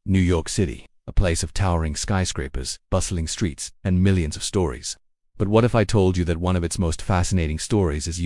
New York City, a place of towering skyscrapers, bustling streets, and millions of stories. But what if I told you that one of its most fascinating stories is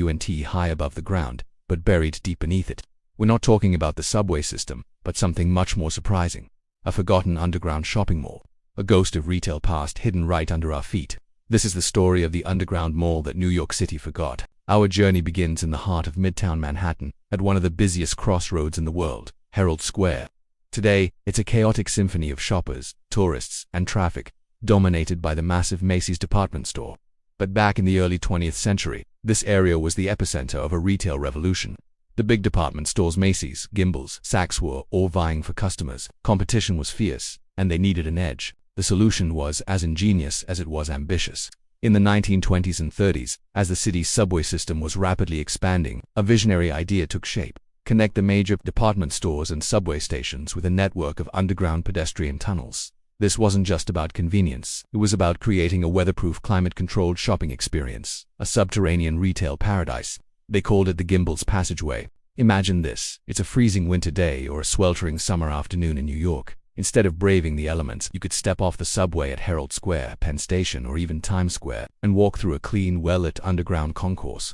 high above the ground, but buried deep beneath it? We're not talking about the subway system, but something much more surprising. A forgotten underground shopping mall. A ghost of retail past hidden right under our feet. This is the story of the underground mall that New York City forgot. Our journey begins in the heart of Midtown Manhattan, at one of the busiest crossroads in the world, Herald Square. Today, it's a chaotic symphony of shoppers, tourists, and traffic, dominated by the massive Macy's department store. But back in the early 20th century, this area was the epicenter of a retail revolution. The big department stores Macy's, Gimbels, Saks were all vying for customers. Competition was fierce, and they needed an edge. The solution was as ingenious as it was ambitious. In the 1920s and 30s, as the city's subway system was rapidly expanding, a visionary idea took shape. Connect the major department stores and subway stations with a network of underground pedestrian tunnels. This wasn't just about convenience, it was about creating a weatherproof, climate-controlled shopping experience, a subterranean retail paradise. They called it the Gimbels Passageway. Imagine this, it's a freezing winter day or a sweltering summer afternoon in New York. Instead of braving the elements, you could step off the subway at Herald Square, Penn Station, or even Times Square, and walk through a clean, well-lit underground concourse.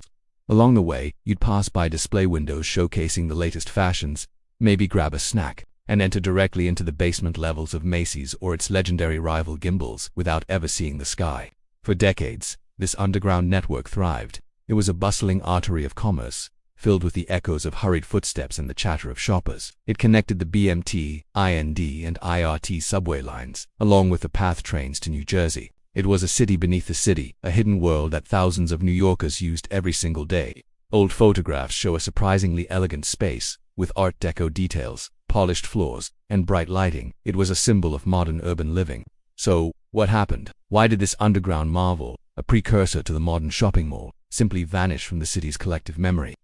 Along the way, you'd pass by display windows showcasing the latest fashions, maybe grab a snack, and enter directly into the basement levels of Macy's or its legendary rival Gimbels without ever seeing the sky. For decades, this underground network thrived. It was a bustling artery of commerce, filled with the echoes of hurried footsteps and the chatter of shoppers. It connected the BMT, IND, and IRT subway lines, along with the PATH trains to New Jersey. It was a city beneath the city, a hidden world that thousands of New Yorkers used every single day. Old photographs show a surprisingly elegant space, with Art Deco details, polished floors, and bright lighting. It was a symbol of modern urban living. So, what happened? Why did this underground marvel, a precursor to the modern shopping mall, simply vanish from the city's collective memory?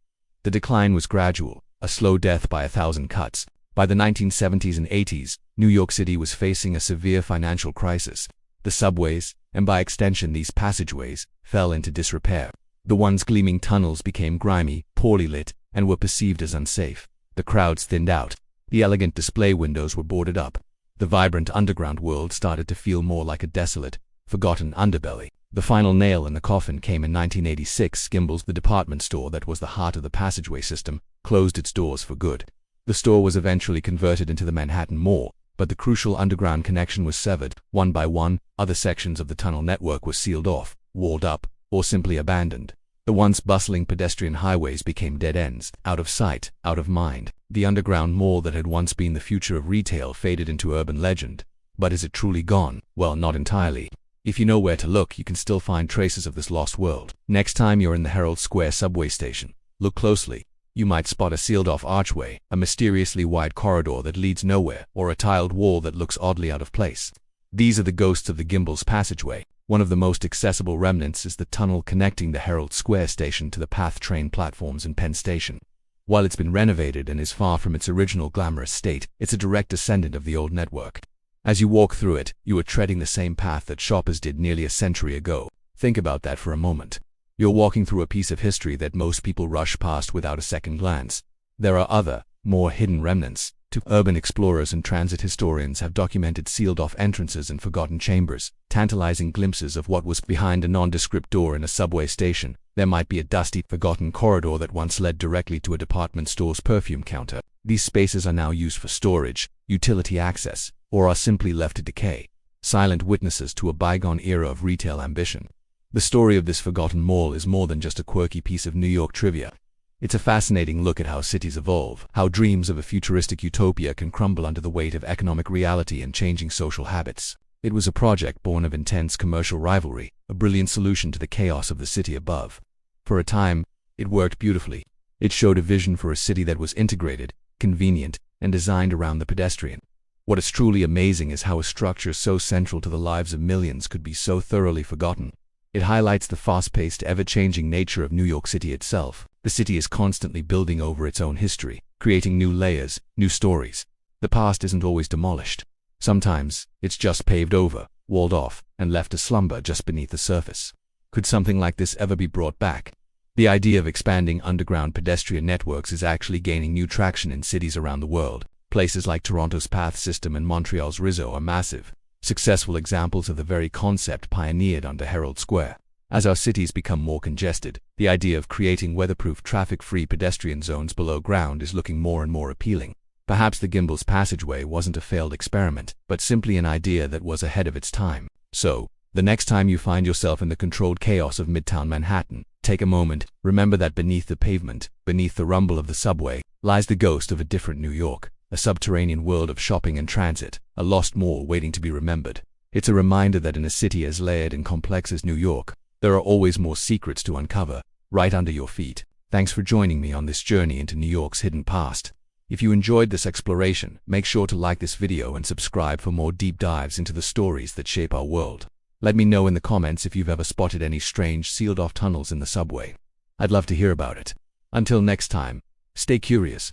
The decline was gradual, a slow death by 1,000 cuts. By the 1970s and 80s, New York City was facing a severe financial crisis. The subways, and by extension these passageways, fell into disrepair. The once gleaming tunnels became grimy, poorly lit, and were perceived as unsafe. The crowds thinned out. The elegant display windows were boarded up. The vibrant underground world started to feel more like a desolate, forgotten underbelly. The final nail in the coffin came in 1986. Gimbels, the department store that was the heart of the passageway system, closed its doors for good. The store was eventually converted into the Manhattan Mall, but the crucial underground connection was severed. One by one, other sections of the tunnel network were sealed off, walled up, or simply abandoned. The once bustling pedestrian highways became dead ends, out of sight, out of mind. The underground mall that had once been the future of retail faded into urban legend. But is it truly gone? Well, not entirely. If you know where to look, you can still find traces of this lost world. Next time you're in the Herald Square subway station, look closely. You might spot a sealed-off archway, a mysteriously wide corridor that leads nowhere, or a tiled wall that looks oddly out of place. These are the ghosts of the Gimbels Passageway. One of the most accessible remnants is the tunnel connecting the Herald Square station to the PATH train platforms in Penn Station. While it's been renovated and is far from its original glamorous state, it's a direct descendant of the old network. As you walk through it, you are treading the same path that shoppers did nearly a century ago. Think about that for a moment. You're walking through a piece of history that most people rush past without a second glance. There are other, more hidden remnants. Urban explorers and transit historians have documented sealed-off entrances and forgotten chambers, tantalizing glimpses of what was behind a nondescript door in a subway station. There might be a dusty, forgotten corridor that once led directly to a department store's perfume counter. These spaces are now used for storage, utility access, or are simply left to decay, silent witnesses to a bygone era of retail ambition. The story of this forgotten mall is more than just a quirky piece of New York trivia. It's a fascinating look at how cities evolve, how dreams of a futuristic utopia can crumble under the weight of economic reality and changing social habits. It was a project born of intense commercial rivalry, a brilliant solution to the chaos of the city above. For a time, it worked beautifully. It showed a vision for a city that was integrated, convenient, and designed around the pedestrian. What is truly amazing is how a structure so central to the lives of millions could be so thoroughly forgotten. It highlights the fast-paced, ever-changing nature of New York City itself. The city is constantly building over its own history, creating new layers, new stories. The past isn't always demolished. Sometimes, it's just paved over, walled off, and left to slumber just beneath the surface. Could something like this ever be brought back? The idea of expanding underground pedestrian networks is actually gaining new traction in cities around the world. Places like Toronto's path system and Montreal's Rizzo are massive, successful examples of the very concept pioneered under Herald Square. As our cities become more congested, the idea of creating weatherproof traffic-free pedestrian zones below ground is looking more and more appealing. Perhaps the Gimbel's Passageway wasn't a failed experiment, but simply an idea that was ahead of its time. So, the next time you find yourself in the controlled chaos of Midtown Manhattan, take a moment, remember that beneath the pavement, beneath the rumble of the subway, lies the ghost of a different New York, a subterranean world of shopping and transit, a lost mall waiting to be remembered. It's a reminder that in a city as layered and complex as New York, there are always more secrets to uncover, right under your feet. Thanks for joining me on this journey into New York's hidden past. If you enjoyed this exploration, make sure to like this video and subscribe for more deep dives into the stories that shape our world. Let me know in the comments if you've ever spotted any strange sealed-off tunnels in the subway. I'd love to hear about it. Until next time, stay curious,